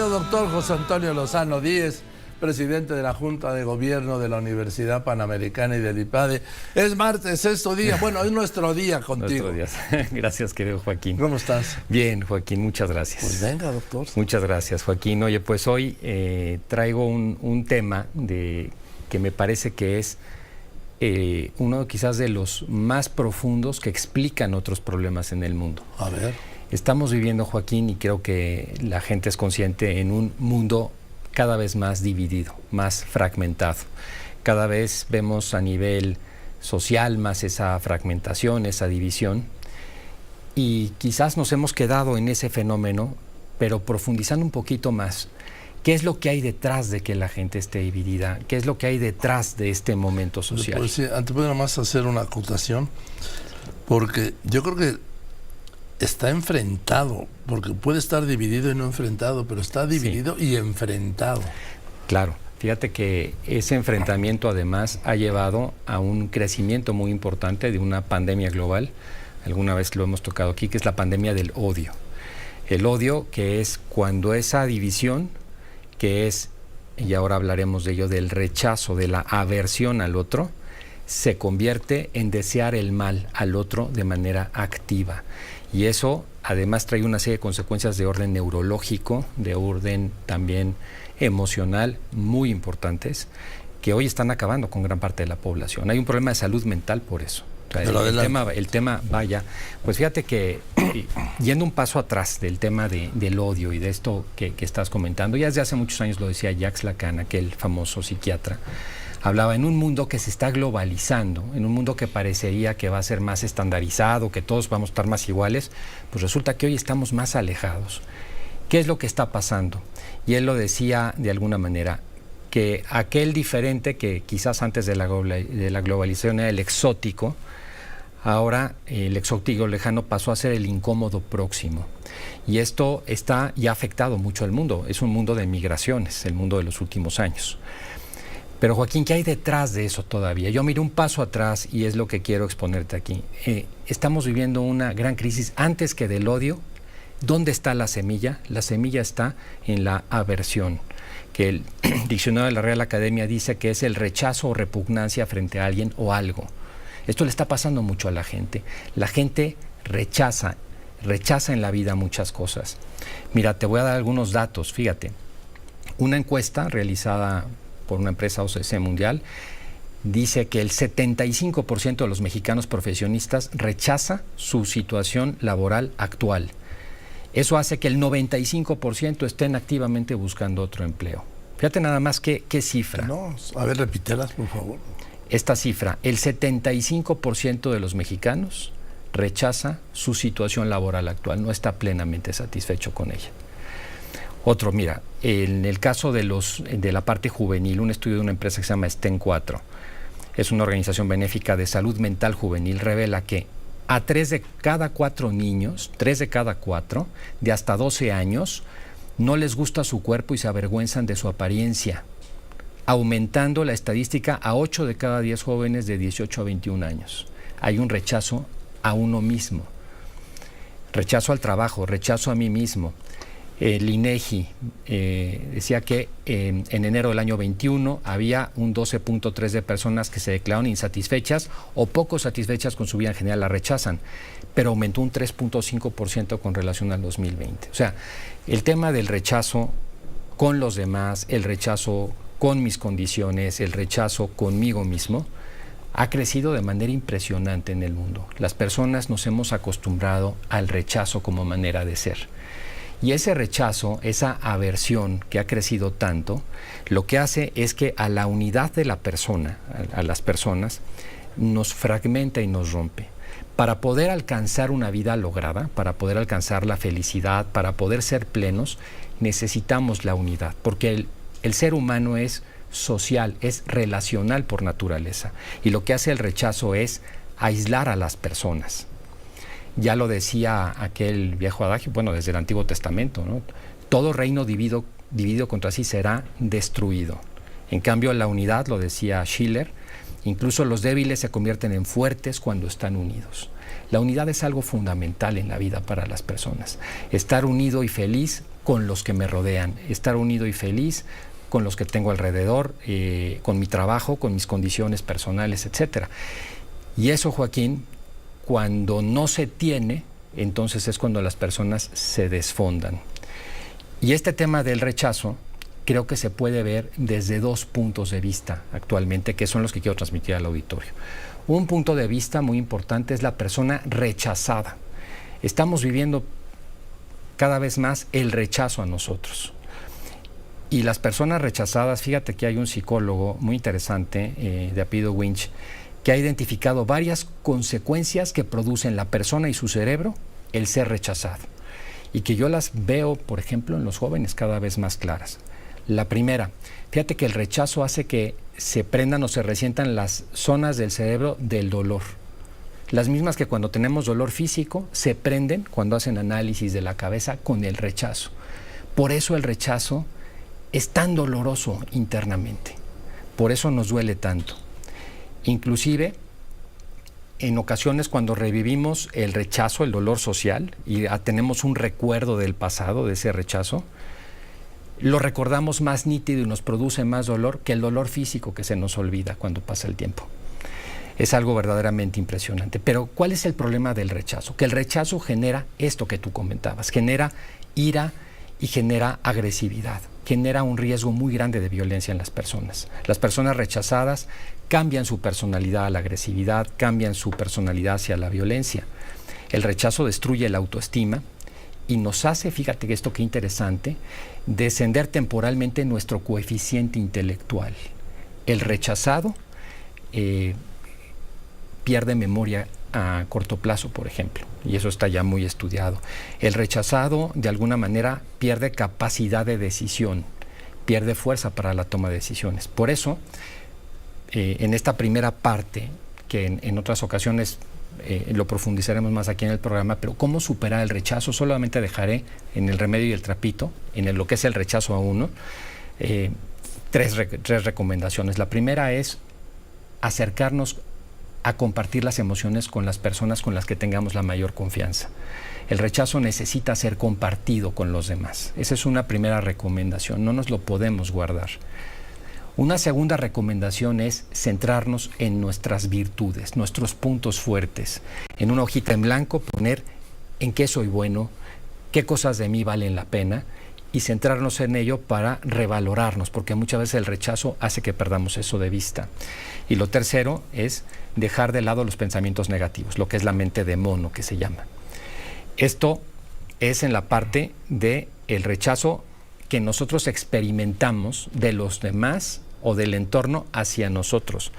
Bienvenido, doctor José Antonio Lozano Díez, presidente de la Junta de Gobierno de la Universidad Panamericana y del IPADE. Es martes, es tu día. Bueno, es nuestro día contigo. Nuestro día. Gracias, querido Joaquín. ¿Cómo estás? Bien, Joaquín, muchas gracias. Pues venga, doctor. Muchas gracias, Joaquín. Oye, pues hoy traigo un tema que me parece que es uno quizás de los más profundos que explican otros problemas en el mundo. A ver. Estamos viviendo, Joaquín, y creo que la gente es consciente, en un mundo cada vez más dividido, más fragmentado. Cada vez vemos a nivel social más esa fragmentación, esa división, y quizás nos hemos quedado en ese fenómeno, pero profundizando un poquito más. ¿Qué es lo que hay detrás de que la gente esté dividida? ¿Qué es lo que hay detrás de este momento social? Pues sí, antes puedo nada más hacer una acotación, porque yo creo que está enfrentado, porque puede estar dividido y no enfrentado, pero está dividido y enfrentado. Claro, fíjate que ese enfrentamiento además ha llevado a un crecimiento muy importante de una pandemia global, alguna vez lo hemos tocado aquí, que es la pandemia del odio. El odio, que es cuando esa división, que es, y ahora hablaremos de ello, del rechazo, de la aversión al otro, se convierte en desear el mal al otro de manera activa. Y eso además trae una serie de consecuencias de orden neurológico, de orden también emocional, muy importantes, que hoy están acabando con gran parte de la población. Hay un problema de salud mental por eso. O sea, el tema, vaya, pues fíjate que yendo un paso atrás del tema del odio y de esto que estás comentando, ya desde hace muchos años lo decía Jacques Lacan, aquel famoso psiquiatra, hablaba en un mundo que se está globalizando, en un mundo que parecería que va a ser más estandarizado, que todos vamos a estar más iguales, pues resulta que hoy estamos más alejados. ¿Qué es lo que está pasando? Y él lo decía de alguna manera, que aquel diferente que quizás antes de la globalización era el exótico, ahora el exótico lejano pasó a ser el incómodo próximo. Y esto está ya afectado mucho al mundo, es un mundo de migraciones, el mundo de los últimos años. Pero Joaquín, ¿qué hay detrás de eso todavía? Yo miro un paso atrás y es lo que quiero exponerte aquí. Estamos viviendo una gran crisis antes que del odio. ¿Dónde está la semilla? La semilla está en la aversión, que el diccionario de la Real Academia dice que es el rechazo o repugnancia frente a alguien o algo. Esto le está pasando mucho a la gente. La gente rechaza en la vida muchas cosas. Mira, te voy a dar algunos datos, fíjate. Una encuesta realizada por una empresa OCC mundial, dice que el 75% de los mexicanos profesionistas rechaza su situación laboral actual. Eso hace que el 95% estén activamente buscando otro empleo. Fíjate nada más qué cifra. No, a ver, repítelas, por favor. Esta cifra, el 75% de los mexicanos rechaza su situación laboral actual, no está plenamente satisfecho con ella. Otro, mira, en el caso de la parte juvenil, un estudio de una empresa que se llama STEM 4, es una organización benéfica de salud mental juvenil, revela que a 3 de cada 4 niños, 3 de cada 4, de hasta 12 años, no les gusta su cuerpo y se avergüenzan de su apariencia, aumentando la estadística a 8 de cada 10 jóvenes de 18 a 21 años. Hay un rechazo a uno mismo, rechazo al trabajo, rechazo a mí mismo. El INEGI decía que en enero del año 21 había un 12.3% de personas que se declararon insatisfechas o poco satisfechas con su vida en general, la rechazan, pero aumentó un 3.5% con relación al 2020. O sea, el tema del rechazo con los demás, el rechazo con mis condiciones, el rechazo conmigo mismo, ha crecido de manera impresionante en el mundo. Las personas nos hemos acostumbrado al rechazo como manera de ser. Y ese rechazo, esa aversión que ha crecido tanto, lo que hace es que a la unidad de la persona, a las personas, nos fragmenta y nos rompe. Para poder alcanzar una vida lograda, para poder alcanzar la felicidad, para poder ser plenos, necesitamos la unidad, porque el ser humano es social, es relacional por naturaleza. Y lo que hace el rechazo es aislar a las personas. Ya lo decía aquel viejo adagio, bueno, desde el Antiguo Testamento, ¿no? Todo reino dividido contra sí será destruido. En cambio, la unidad, lo decía Schiller, incluso los débiles se convierten en fuertes cuando están unidos. La unidad es algo fundamental en la vida para las personas. Estar unido y feliz con los que me rodean, estar unido y feliz con los que tengo alrededor, con mi trabajo, con mis condiciones personales, etcétera. Y eso, Joaquín, cuando no se tiene, entonces es cuando las personas se desfondan. Y este tema del rechazo creo que se puede ver desde 2 puntos de vista actualmente, que son los que quiero transmitir al auditorio. Un punto de vista muy importante es la persona rechazada. Estamos viviendo cada vez más el rechazo a nosotros. Y las personas rechazadas, fíjate que hay un psicólogo muy interesante de apellido Winch, que ha identificado varias consecuencias que producen la persona y su cerebro el ser rechazado. Y que yo las veo, por ejemplo, en los jóvenes cada vez más claras. La primera, fíjate que el rechazo hace que se prendan o se resientan las zonas del cerebro del dolor. Las mismas que cuando tenemos dolor físico se prenden cuando hacen análisis de la cabeza con el rechazo. Por eso el rechazo es tan doloroso internamente. Por eso nos duele tanto. Inclusive, en ocasiones cuando revivimos el rechazo, el dolor social, y tenemos un recuerdo del pasado, de ese rechazo, lo recordamos más nítido y nos produce más dolor que el dolor físico que se nos olvida cuando pasa el tiempo. Es algo verdaderamente impresionante. Pero ¿cuál es el problema del rechazo? Que el rechazo genera esto que tú comentabas, genera ira y genera agresividad, genera un riesgo muy grande de violencia en las personas. Las personas rechazadas cambian su personalidad a la agresividad, cambian su personalidad hacia la violencia. El rechazo destruye la autoestima y nos hace, fíjate que esto qué interesante, descender temporalmente nuestro coeficiente intelectual. El rechazado pierde memoria a corto plazo, por ejemplo, y eso está ya muy estudiado. El rechazado, de alguna manera, pierde capacidad de decisión, pierde fuerza para la toma de decisiones. Por eso, en esta primera parte, que en otras ocasiones lo profundizaremos más aquí en el programa, pero cómo superar el rechazo, solamente dejaré en el remedio y el trapito, lo que es el rechazo a uno, tres recomendaciones. La primera es acercarnos a compartir las emociones con las personas con las que tengamos la mayor confianza. El rechazo necesita ser compartido con los demás. Esa es una primera recomendación, no nos lo podemos guardar. Una segunda recomendación es centrarnos en nuestras virtudes, nuestros puntos fuertes. En una hojita en blanco poner en qué soy bueno, qué cosas de mí valen la pena y centrarnos en ello para revalorarnos, porque muchas veces el rechazo hace que perdamos eso de vista. Y lo tercero es dejar de lado los pensamientos negativos, lo que es la mente de mono que se llama. Esto es en la parte del rechazo que nosotros experimentamos de los demás o del entorno hacia nosotros.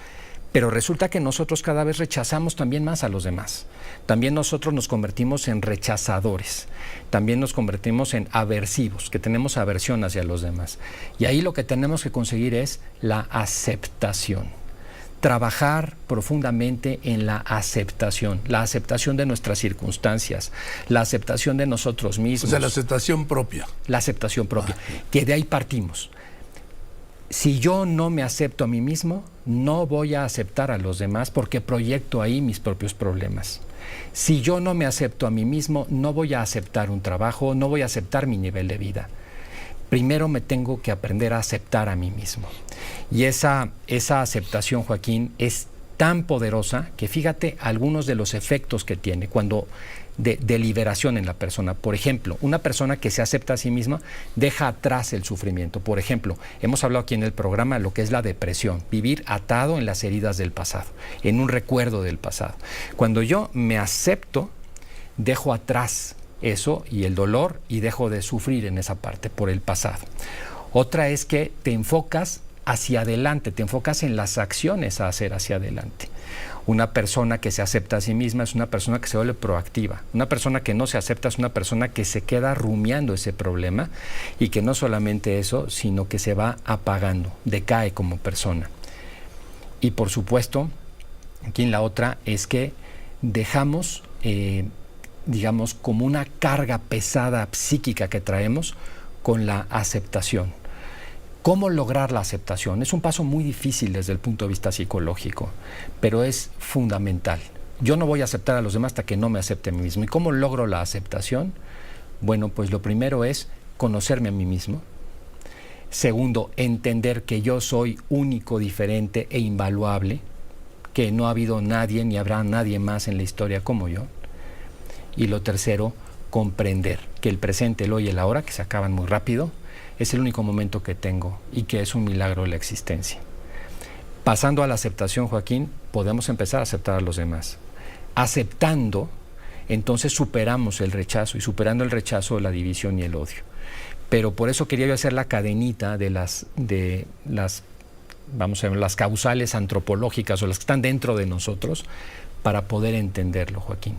Pero resulta que nosotros cada vez rechazamos también más a los demás. También nosotros nos convertimos en rechazadores. También nos convertimos en aversivos, que tenemos aversión hacia los demás. Y ahí lo que tenemos que conseguir es la aceptación. Trabajar profundamente en la aceptación de nuestras circunstancias, la aceptación de nosotros mismos. O sea, la aceptación propia. La aceptación propia, que de ahí partimos. Si yo no me acepto a mí mismo, no voy a aceptar a los demás porque proyecto ahí mis propios problemas. Si yo no me acepto a mí mismo, no voy a aceptar un trabajo, no voy a aceptar mi nivel de vida. Primero me tengo que aprender a aceptar a mí mismo. Y esa aceptación, Joaquín, es tan poderosa que fíjate algunos de los efectos que tiene cuando de liberación en la persona. Por ejemplo, una persona que se acepta a sí misma deja atrás el sufrimiento. Por ejemplo, hemos hablado aquí en el programa de lo que es la depresión, vivir atado en las heridas del pasado, en un recuerdo del pasado. Cuando yo me acepto, dejo atrás eso y el dolor y dejo de sufrir en esa parte por el pasado. Otra es que te enfocas hacia adelante, te enfocas en las acciones a hacer hacia adelante. Una persona que se acepta a sí misma es una persona que se vuelve proactiva. Una persona que no se acepta es una persona que se queda rumiando ese problema y que no solamente eso, sino que se va apagando, decae como persona. Y por supuesto, aquí en la otra es que dejamos, digamos, como una carga pesada psíquica que traemos con la aceptación. ¿Cómo lograr la aceptación? Es un paso muy difícil desde el punto de vista psicológico, pero es fundamental. Yo no voy a aceptar a los demás hasta que no me acepte a mí mismo. ¿Y cómo logro la aceptación? Bueno, pues lo primero es conocerme a mí mismo. Segundo, entender que yo soy único, diferente e invaluable, que no ha habido nadie ni habrá nadie más en la historia como yo. Y lo tercero, comprender que el presente, el hoy y el ahora, que se acaban muy rápido, es el único momento que tengo y que es un milagro de la existencia. Pasando a la aceptación, Joaquín, podemos empezar a aceptar a los demás. Aceptando, entonces superamos el rechazo, y superando el rechazo, la división y el odio. Pero por eso quería yo hacer la cadenita de las vamos a ver, las causales antropológicas o las que están dentro de nosotros para poder entenderlo, Joaquín.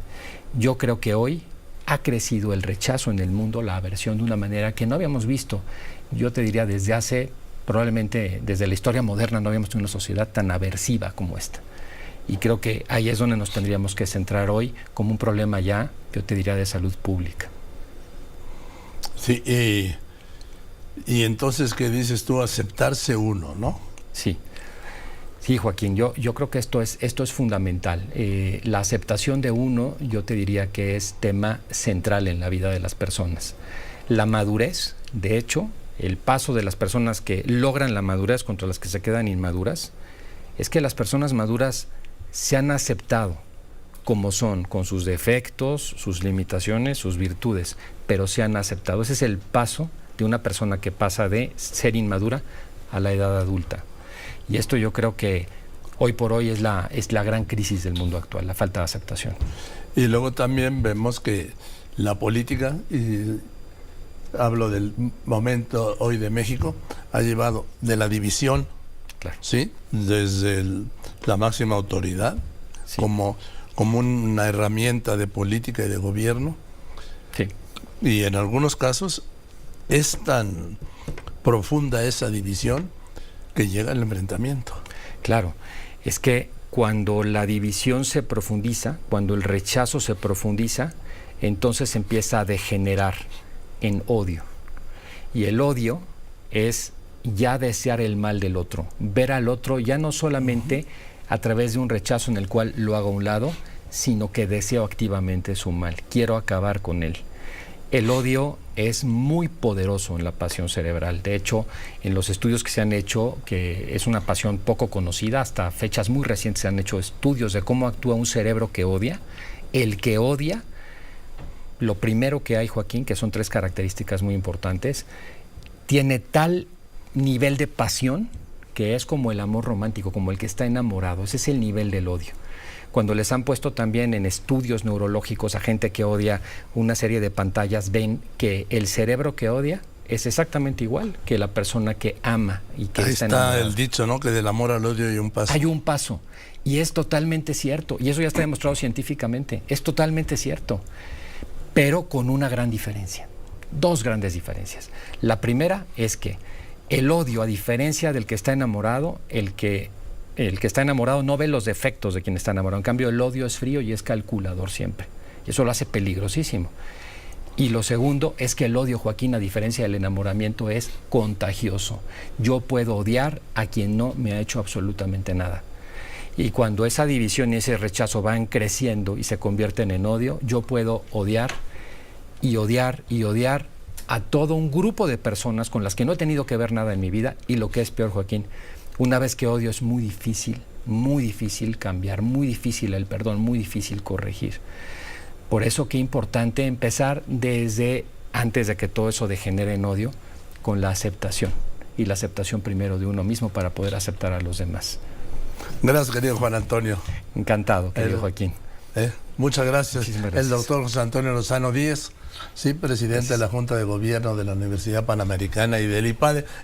Yo creo que hoy ha crecido el rechazo en el mundo, la aversión, de una manera que no habíamos visto. Yo te diría probablemente desde la historia moderna no habíamos tenido una sociedad tan aversiva como esta. Y creo que ahí es donde nos tendríamos que centrar hoy como un problema ya, yo te diría, de salud pública. Sí, y entonces, ¿qué dices tú? Aceptarse uno, ¿no? Sí. Sí, Joaquín, yo creo que esto es fundamental. La aceptación de uno, yo te diría que es tema central en la vida de las personas. La madurez, de hecho, el paso de las personas que logran la madurez contra las que se quedan inmaduras, es que las personas maduras se han aceptado como son, con sus defectos, sus limitaciones, sus virtudes, pero se han aceptado. Ese es el paso de una persona que pasa de ser inmadura a la edad adulta. Y esto yo creo que hoy por hoy es la gran crisis del mundo actual, la falta de aceptación. Y luego también vemos que la política, y hablo del momento hoy de México, ha llevado de la división, claro, ¿sí?, desde la máxima autoridad, sí, como una herramienta de política y de gobierno. sí. Y en algunos casos es tan profunda esa división que llega al enfrentamiento. Claro, es que cuando la división se profundiza, cuando el rechazo se profundiza, entonces empieza a degenerar en odio. Y el odio es ya desear el mal del otro, ver al otro ya no solamente a través de un rechazo en el cual lo hago a un lado, sino que deseo activamente su mal, quiero acabar con él. El odio es muy poderoso en la pasión cerebral. De hecho, en los estudios que se han hecho, que es una pasión poco conocida, hasta fechas muy recientes se han hecho estudios de cómo actúa un cerebro que odia. El que odia, lo primero que hay, Joaquín, que son 3 características muy importantes, tiene tal nivel de pasión que es como el amor romántico, como el que está enamorado. Ese es el nivel del odio. Cuando les han puesto también en estudios neurológicos a gente que odia una serie de pantallas, ven que el cerebro que odia es exactamente igual que la persona que ama y que ahí está enamorado. El dicho, ¿no?, que del amor al odio hay un paso. Hay un paso. Y es totalmente cierto. Y eso ya está demostrado científicamente. Es totalmente cierto. Pero con una gran diferencia. 2 grandes diferencias. La primera es que el odio, a diferencia del que está enamorado, el que está enamorado no ve los defectos de quien está enamorado. En cambio, el odio es frío y es calculador siempre. Y eso lo hace peligrosísimo. Y lo segundo es que el odio, Joaquín, a diferencia del enamoramiento, es contagioso. Yo puedo odiar a quien no me ha hecho absolutamente nada. Y cuando esa división y ese rechazo van creciendo y se convierten en odio, yo puedo odiar y odiar y odiar a todo un grupo de personas con las que no he tenido que ver nada en mi vida. Y lo que es peor, Joaquín, una vez que odio es muy difícil cambiar, muy difícil el perdón, muy difícil corregir. Por eso qué importante empezar desde antes de que todo eso degenere en odio, con la aceptación. Y la aceptación primero de uno mismo para poder aceptar a los demás. Gracias, querido Juan Antonio. Encantado, querido Joaquín. Muchas gracias. Gracias. El doctor José Antonio Lozano Díez, sí, presidente de la Junta de Gobierno de la Universidad Panamericana y del IPADE.